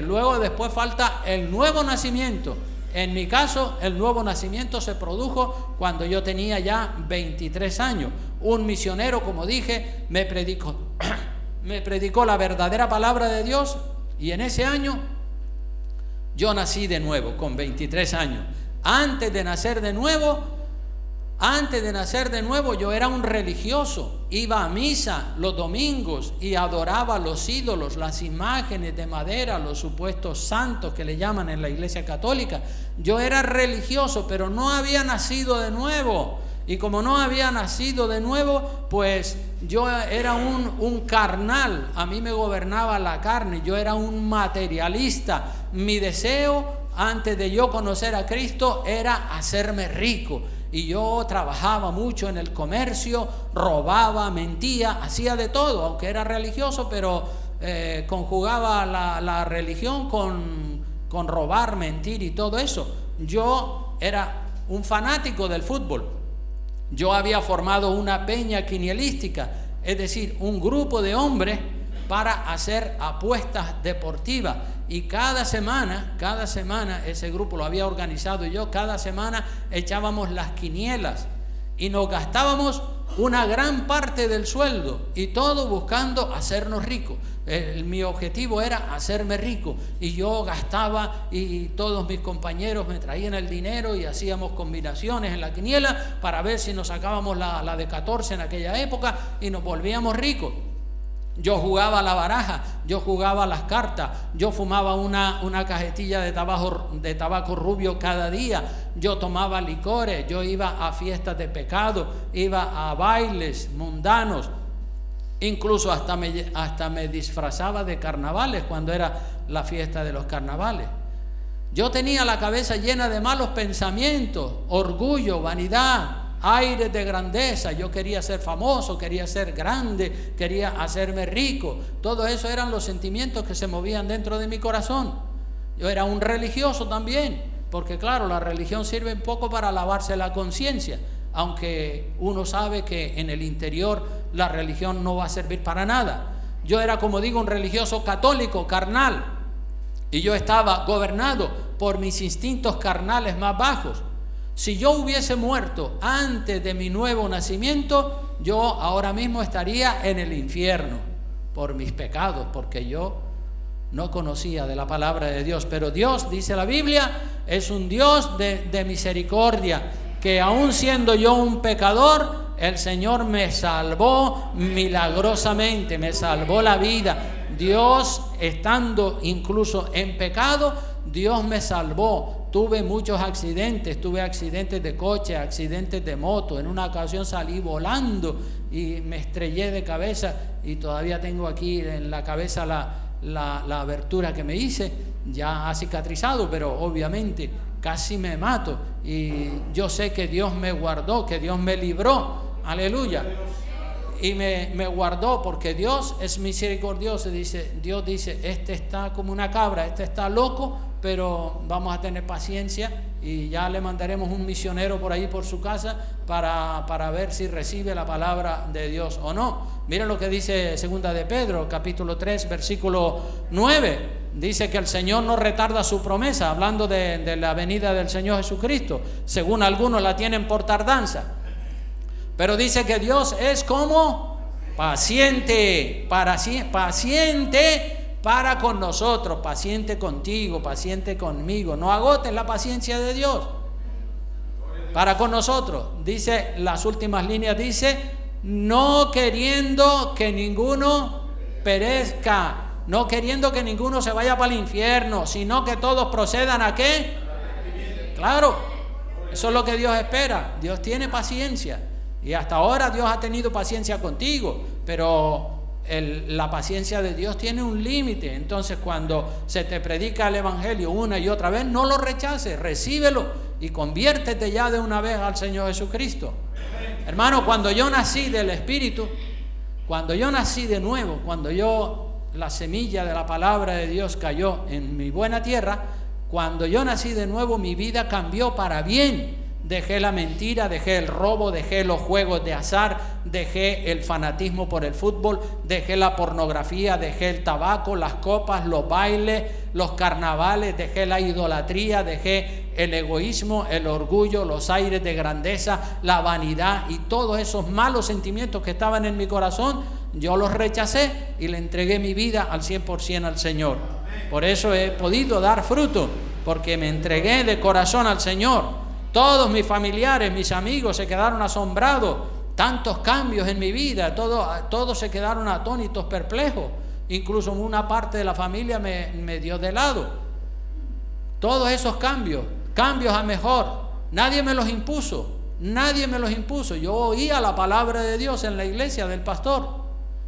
Luego después falta el nuevo nacimiento. En mi caso, el nuevo nacimiento se produjo cuando yo tenía ya 23 años. Un misionero, como dije, me predicó la verdadera palabra de Dios y en ese año yo nací de nuevo, con 23 años. Antes de nacer de nuevo, yo era un religioso. Iba a misa los domingos y adoraba los ídolos, las imágenes de madera, los supuestos santos que le llaman en la Iglesia Católica. Yo era religioso, pero no había nacido de nuevo. Y como no había nacido de nuevo, pues yo era un carnal. A mí me gobernaba la carne. Yo era un materialista. Mi deseo, antes de yo conocer a Cristo, era hacerme rico. Y yo trabajaba mucho en el comercio, robaba, mentía, hacía de todo. Aunque era religioso, pero conjugaba la religión con robar, mentir y todo eso. Yo era un fanático del fútbol. Yo había formado una peña quinielística, es decir, un grupo de hombres para hacer apuestas deportivas. Y cada semana, ese grupo lo había organizado yo, cada semana echábamos las quinielas y nos gastábamos una gran parte del sueldo y todo buscando hacernos ricos. Mi objetivo era hacerme rico y yo gastaba y todos mis compañeros me traían el dinero y hacíamos combinaciones en la quiniela para ver si nos sacábamos la de 14 en aquella época y nos volvíamos ricos. Yo jugaba a la baraja, yo jugaba a las cartas, yo fumaba una cajetilla de tabaco rubio cada día, yo tomaba licores, yo iba a fiestas de pecado, iba a bailes mundanos, incluso hasta me disfrazaba de carnavales cuando era la fiesta de los carnavales. Yo tenía la cabeza llena de malos pensamientos, orgullo, vanidad, aires de grandeza. Yo quería ser famoso, quería ser grande, quería hacerme rico. Todo eso eran los sentimientos que se movían dentro de mi corazón. Yo era un religioso también, porque claro, la religión sirve un poco para lavarse la conciencia, aunque uno sabe que en el interior la religión no va a servir para nada. Yo era, como digo, un religioso católico, carnal, y yo estaba gobernado por mis instintos carnales más bajos. Si yo hubiese muerto antes de mi nuevo nacimiento, yo ahora mismo estaría en el infierno por mis pecados, porque yo no conocía de la palabra de Dios. Pero Dios, dice la Biblia, es un Dios de misericordia, que aun siendo yo un pecador, el Señor me salvó milagrosamente, me salvó la vida. Dios, estando incluso en pecado, Dios me salvó. Tuve muchos accidentes, tuve accidentes de coche, accidentes de moto. En una ocasión salí volando y me estrellé de cabeza y todavía tengo aquí en la cabeza la abertura que me hice. Ya ha cicatrizado, pero obviamente casi me mato. Y yo sé que Dios me guardó, que Dios me libró. Aleluya. y me guardó, porque Dios es misericordioso. Dios dice, este está como una cabra, este está loco, pero vamos a tener paciencia, y ya le mandaremos un misionero por ahí por su casa para ver si recibe la palabra de Dios o no. Miren lo que dice segunda de Pedro, capítulo 3, versículo 9. Dice que el Señor no retarda su promesa, hablando de la venida del Señor Jesucristo. Según algunos la tienen por tardanza, pero dice que Dios es como paciente para con nosotros, paciente contigo, paciente conmigo. No agotes la paciencia de Dios para con nosotros. Dice, las últimas líneas dice, no queriendo que ninguno perezca, no queriendo que ninguno se vaya para el infierno, sino que todos procedan ¿a qué? Claro, eso es lo que Dios espera. Dios tiene paciencia, y hasta ahora Dios ha tenido paciencia contigo, pero la paciencia de Dios tiene un límite. Entonces, cuando se te predica el evangelio una y otra vez, no lo rechaces, recíbelo y conviértete ya de una vez al Señor Jesucristo. Hermano, cuando yo nací del Espíritu, cuando yo nací de nuevo, la semilla de la palabra de Dios cayó en mi buena tierra, cuando yo nací de nuevo, mi vida cambió para bien. Dejé la mentira, dejé el robo, dejé los juegos de azar, dejé el fanatismo por el fútbol, dejé la pornografía, dejé el tabaco, las copas, los bailes, los carnavales, dejé la idolatría, dejé el egoísmo, el orgullo, los aires de grandeza, la vanidad y todos esos malos sentimientos que estaban en mi corazón. Yo los rechacé y le entregué mi vida al 100% al Señor. Por eso he podido dar fruto, porque me entregué de corazón al Señor. Todos mis familiares, mis amigos se quedaron asombrados. Tantos cambios en mi vida, todos se quedaron atónitos, perplejos. Incluso una parte de la familia me dio de lado. Todos esos cambios a mejor, nadie me los impuso. Yo oía la palabra de Dios en la iglesia del pastor.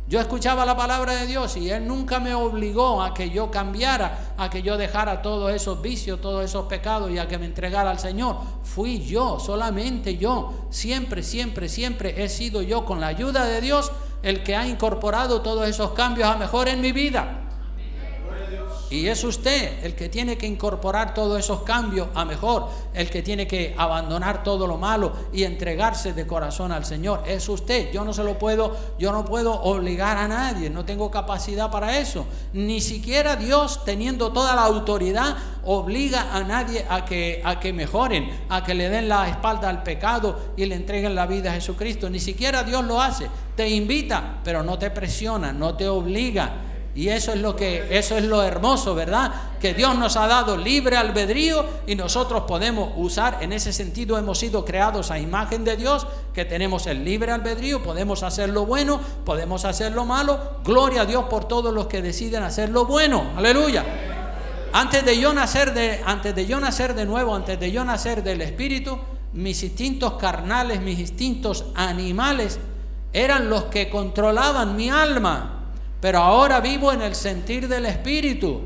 Yo escuchaba la palabra de Dios y Él nunca me obligó a que yo cambiara, a que yo dejara todos esos vicios, todos esos pecados y a que me entregara al Señor. Fui yo, solamente yo. Siempre he sido yo, con la ayuda de Dios, el que ha incorporado todos esos cambios a mejor en mi vida. Y es usted el que tiene que incorporar todos esos cambios a mejor, el que tiene que abandonar todo lo malo y entregarse de corazón al Señor. Es usted. Yo no puedo obligar a nadie, no tengo capacidad para eso. Ni siquiera Dios, teniendo toda la autoridad, obliga a nadie a que mejoren, a que le den la espalda al pecado y le entreguen la vida a Jesucristo. Ni siquiera Dios lo hace. Te invita, pero no te presiona, no te obliga. Y eso es lo hermoso, ¿verdad? Que Dios nos ha dado libre albedrío y nosotros podemos usar, en ese sentido hemos sido creados a imagen de Dios, que tenemos el libre albedrío, podemos hacer lo bueno, podemos hacer lo malo. Gloria a Dios por todos los que deciden hacer lo bueno. Aleluya. Antes de yo nacer de nuevo, antes de yo nacer del Espíritu, mis instintos carnales, mis instintos animales eran los que controlaban mi alma. Pero ahora vivo en el sentir del Espíritu.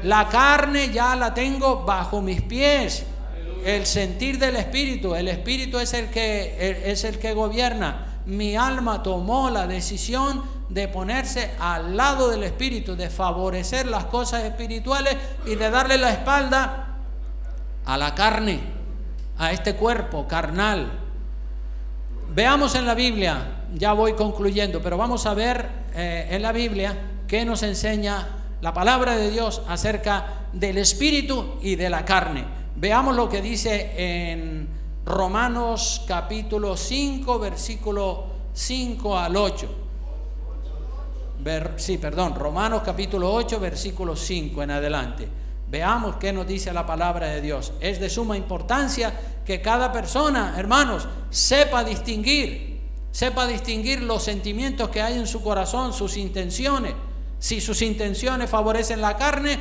La carne ya la tengo bajo mis pies. El sentir del Espíritu. El Espíritu es el que gobierna. Mi alma tomó la decisión de ponerse al lado del Espíritu, de favorecer las cosas espirituales y de darle la espalda a la carne, a este cuerpo carnal. Veamos en la Biblia. Ya voy concluyendo, pero vamos a ver en la Biblia qué nos enseña la palabra de Dios acerca del espíritu y de la carne. Veamos lo que dice en Romanos capítulo 5, versículo 5 al 8. Romanos capítulo 8, versículo 5 en adelante. Veamos qué nos dice la palabra de Dios. Es de suma importancia que cada persona, hermanos, sepa distinguir los sentimientos que hay en su corazón, sus intenciones, si sus intenciones favorecen la carne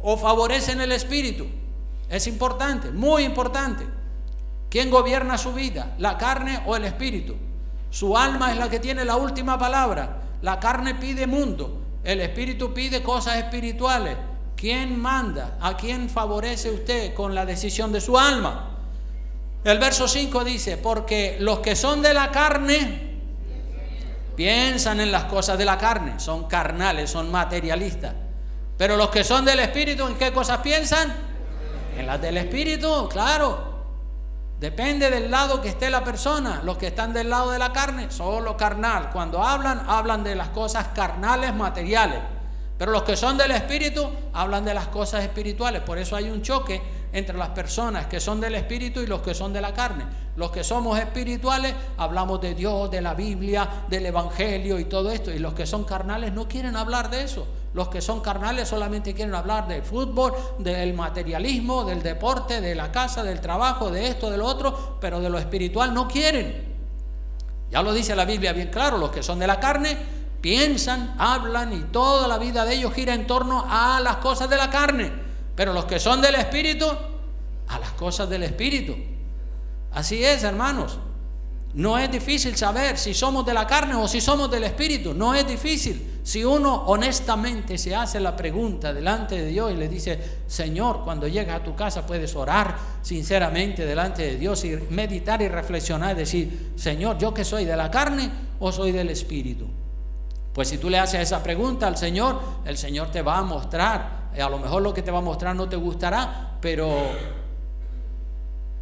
o favorecen el espíritu. Es importante, muy importante. ¿Quién gobierna su vida? ¿La carne o el espíritu? Su alma es la que tiene la última palabra. La carne pide mundo, el espíritu pide cosas espirituales. ¿Quién manda? ¿A quién favorece usted con la decisión de su alma? El verso 5 dice, porque los que son de la carne piensan en las cosas de la carne, son carnales, son materialistas. Pero los que son del Espíritu, ¿en qué cosas piensan? En las del Espíritu, claro. Depende del lado que esté la persona. Los que están del lado de la carne, solo carnal. Cuando hablan de las cosas carnales, materiales. Pero los que son del Espíritu, hablan de las cosas espirituales. Por eso hay un choque entre las personas que son del Espíritu y los que son de la carne. Los que somos espirituales, hablamos de Dios, de la Biblia, del Evangelio y todo esto. Y los que son carnales no quieren hablar de eso. Los que son carnales solamente quieren hablar del fútbol, del materialismo, del deporte, de la casa, del trabajo, de esto, de lo otro, pero de lo espiritual no quieren. Ya lo dice la Biblia bien claro, los que son de la carne piensan, hablan y toda la vida de ellos gira en torno a las cosas de la carne, pero los que son del Espíritu, a las cosas del Espíritu. Así es, hermanos. No es difícil saber si somos de la carne o si somos del Espíritu. No es difícil. Si uno honestamente se hace la pregunta delante de Dios y le dice: Señor, cuando llegas a tu casa puedes orar sinceramente delante de Dios y meditar y reflexionar y decir: Señor, ¿yo qué soy, de la carne o soy del Espíritu? Pues si tú le haces esa pregunta al Señor, el Señor te va a mostrar. A lo mejor lo que te va a mostrar no te gustará, pero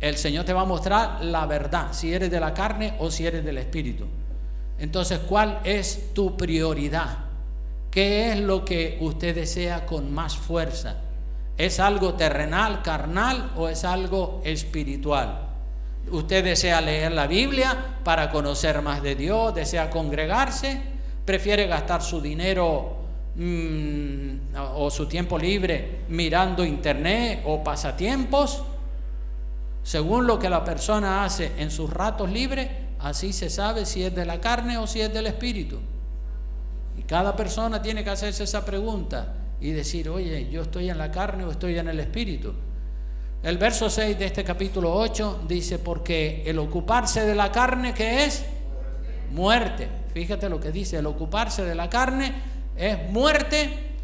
el Señor te va a mostrar la verdad, si eres de la carne o si eres del Espíritu. Entonces, ¿cuál es tu prioridad? ¿Qué es lo que usted desea con más fuerza? ¿Es algo terrenal, carnal, o es algo espiritual? ¿Usted desea leer la Biblia para conocer más de Dios? ¿Desea congregarse? ¿Prefiere gastar su dinero o su tiempo libre mirando internet o pasatiempos? Según lo que la persona hace en sus ratos libres, así se sabe si es de la carne o si es del Espíritu. Y cada persona tiene que hacerse esa pregunta y decir: oye, ¿yo estoy en la carne o estoy en el Espíritu? El verso 6 de este capítulo 8 dice: porque el ocuparse de la carne, ¿qué es? Muerte. Fíjate lo que dice: el ocuparse de la carne es muerte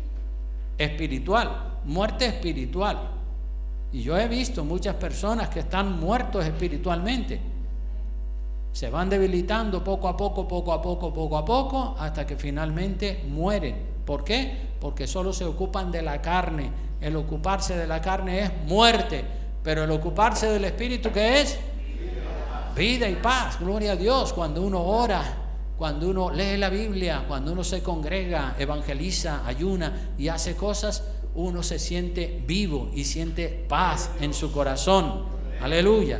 espiritual. Muerte espiritual. Y yo he visto muchas personas que están muertos espiritualmente. Se van debilitando poco a poco, hasta que finalmente mueren. ¿Por qué? Porque solo se ocupan de la carne. El ocuparse de la carne es muerte, pero el ocuparse del Espíritu, ¿qué es? Vida y paz. Gloria a Dios. Cuando uno ora, cuando uno lee la Biblia, cuando uno se congrega, evangeliza, ayuna y hace cosas, uno se siente vivo y siente paz en su corazón. Aleluya.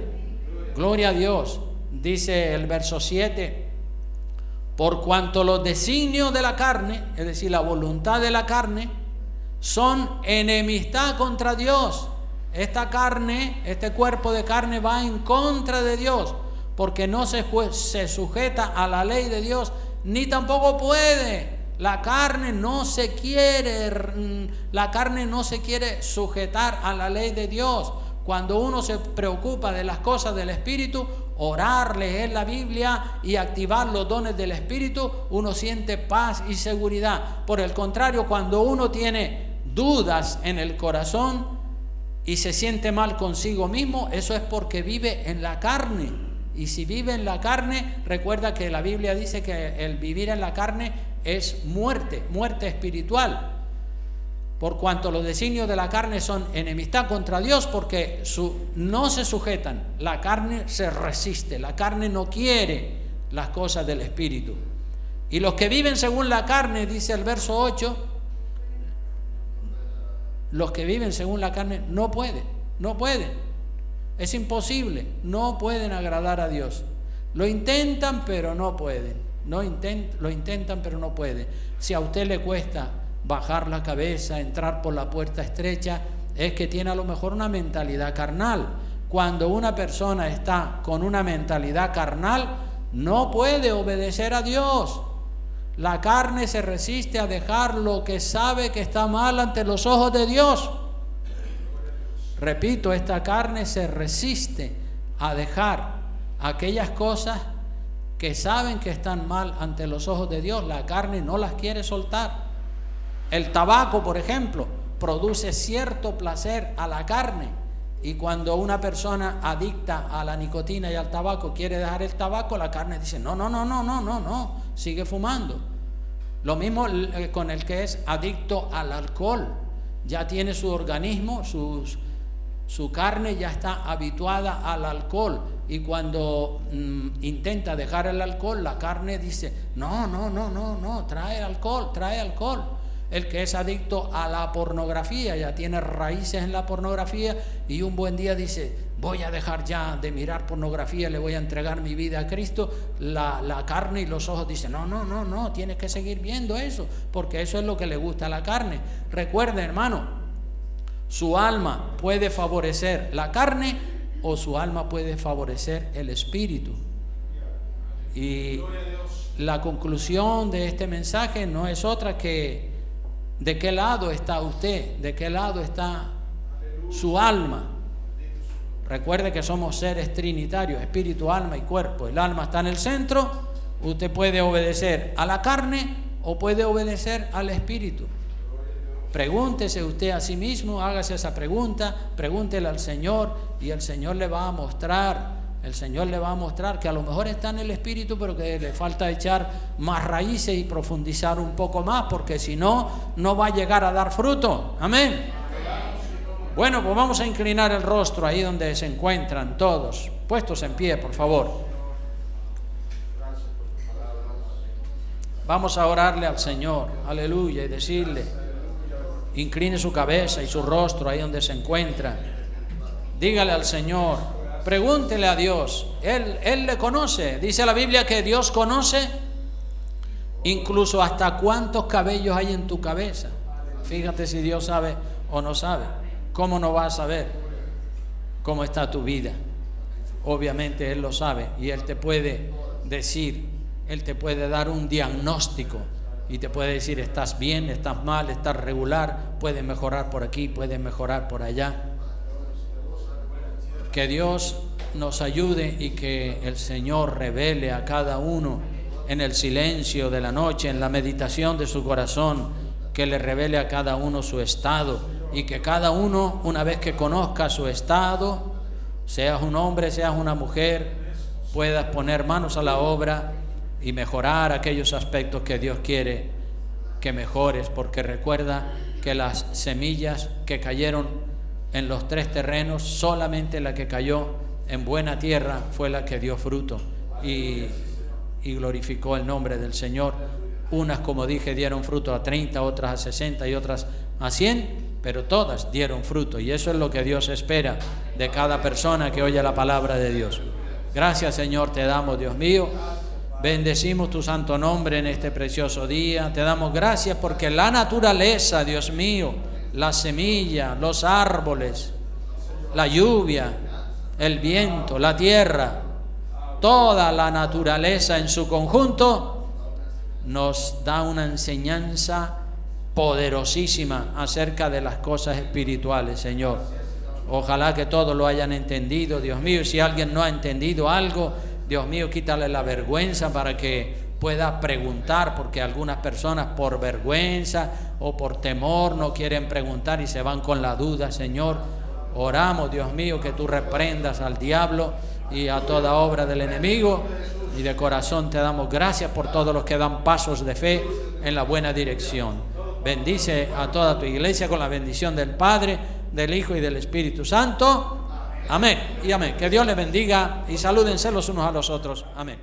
Gloria a Dios. Dice el verso 7: por cuanto los designios de la carne, es decir, la voluntad de la carne, son enemistad contra Dios. Esta carne, este cuerpo de carne va en contra de Dios, porque no se sujeta a la ley de Dios, ni tampoco puede. La carne no se quiere sujetar a la ley de Dios. Cuando uno se preocupa de las cosas del Espíritu, orar, leer la Biblia y activar los dones del Espíritu, uno siente paz y seguridad. Por el contrario, cuando uno tiene dudas en el corazón y se siente mal consigo mismo, eso es porque vive en la carne. Y si vive en la carne, recuerda que la Biblia dice que el vivir en la carne es muerte espiritual. Por cuanto los designios de la carne son enemistad contra Dios, porque no se sujetan, la carne se resiste, la carne no quiere las cosas del Espíritu. Y los que viven según la carne, dice el verso 8, los que viven según la carne no pueden, es imposible, no pueden agradar a Dios. Lo intentan, pero no pueden. Lo intentan, pero no pueden. Si a usted le cuesta bajar la cabeza, entrar por la puerta estrecha, es que tiene a lo mejor una mentalidad carnal. Cuando una persona está con una mentalidad carnal, no puede obedecer a Dios. La carne se resiste a dejar lo que sabe que está mal ante los ojos de Dios. Repito, esta carne se resiste a dejar aquellas cosas que saben que están mal ante los ojos de Dios. La carne no las quiere soltar. El tabaco, por ejemplo, produce cierto placer a la carne, y cuando una persona adicta a la nicotina y al tabaco quiere dejar el tabaco, la carne dice: no, sigue fumando. Lo mismo con el que es adicto al alcohol. Ya tiene su organismo, su carne ya está habituada al alcohol, y cuando intenta dejar el alcohol, la carne dice, no, trae alcohol. El que es adicto a la pornografía ya tiene raíces en la pornografía, y un buen día dice, voy a dejar ya de mirar pornografía, le voy a entregar mi vida a Cristo. La carne y los ojos dicen, no, tienes que seguir viendo eso, porque eso es lo que le gusta a la carne. Recuerden, hermano, su alma puede favorecer la carne o su alma puede favorecer el espíritu. Y la conclusión de este mensaje no es otra que de qué lado está usted, de qué lado está su alma. Recuerde que somos seres trinitarios, espíritu, alma y cuerpo. El alma está en el centro. Usted puede obedecer a la carne o puede obedecer al espíritu. Pregúntese usted a sí mismo, hágase esa pregunta, pregúntele al Señor, y el Señor le va a mostrar. El Señor le va a mostrar que a lo mejor está en el espíritu, pero que le falta echar más raíces y profundizar un poco más, porque si no, no va a llegar a dar fruto. Amén. Bueno, pues vamos a inclinar el rostro ahí donde se encuentran todos. Puestos en pie, por favor. Vamos a orarle al Señor, aleluya, y decirle, incline su cabeza y su rostro ahí donde se encuentra. Dígale al Señor, pregúntele a Dios. Él le conoce. Dice la Biblia que Dios conoce incluso hasta cuántos cabellos hay en tu cabeza. Fíjate si Dios sabe o no sabe. ¿Cómo no va a saber cómo está tu vida? Obviamente Él lo sabe, y Él te puede decir, Él te puede dar un diagnóstico y te puede decir, estás bien, estás mal, estás regular, puedes mejorar por aquí, puedes mejorar por allá. Que Dios nos ayude y que el Señor revele a cada uno en el silencio de la noche, en la meditación de su corazón, que le revele a cada uno su estado. Y que cada uno, una vez que conozca su estado, seas un hombre, seas una mujer, puedas poner manos a la obra y mejorar aquellos aspectos que Dios quiere que mejores, porque recuerda que las semillas que cayeron en los 3 terrenos, solamente la que cayó en buena tierra fue la que dio fruto y glorificó el nombre del Señor. Unas, como dije, dieron fruto a 30, otras a 60 y otras a 100, pero todas dieron fruto, y eso es lo que Dios espera de cada persona que oye la palabra de Dios. Gracias, Señor, te damos, Dios mío. Bendecimos tu santo nombre en este precioso día. Te damos gracias porque la naturaleza, Dios mío, la semilla, los árboles, la lluvia, el viento, la tierra, toda la naturaleza en su conjunto nos da una enseñanza poderosísima acerca de las cosas espirituales, Señor. Ojalá que todos lo hayan entendido, Dios mío, y si alguien no ha entendido algo, Dios mío, quítale la vergüenza para que pueda preguntar, porque algunas personas por vergüenza o por temor no quieren preguntar y se van con la duda, Señor. Oramos, Dios mío, que tú reprendas al diablo y a toda obra del enemigo, y de corazón te damos gracias por todos los que dan pasos de fe en la buena dirección. Bendice a toda tu iglesia con la bendición del Padre, del Hijo y del Espíritu Santo. Amén y amén. Que Dios les bendiga y salúdense los unos a los otros. Amén.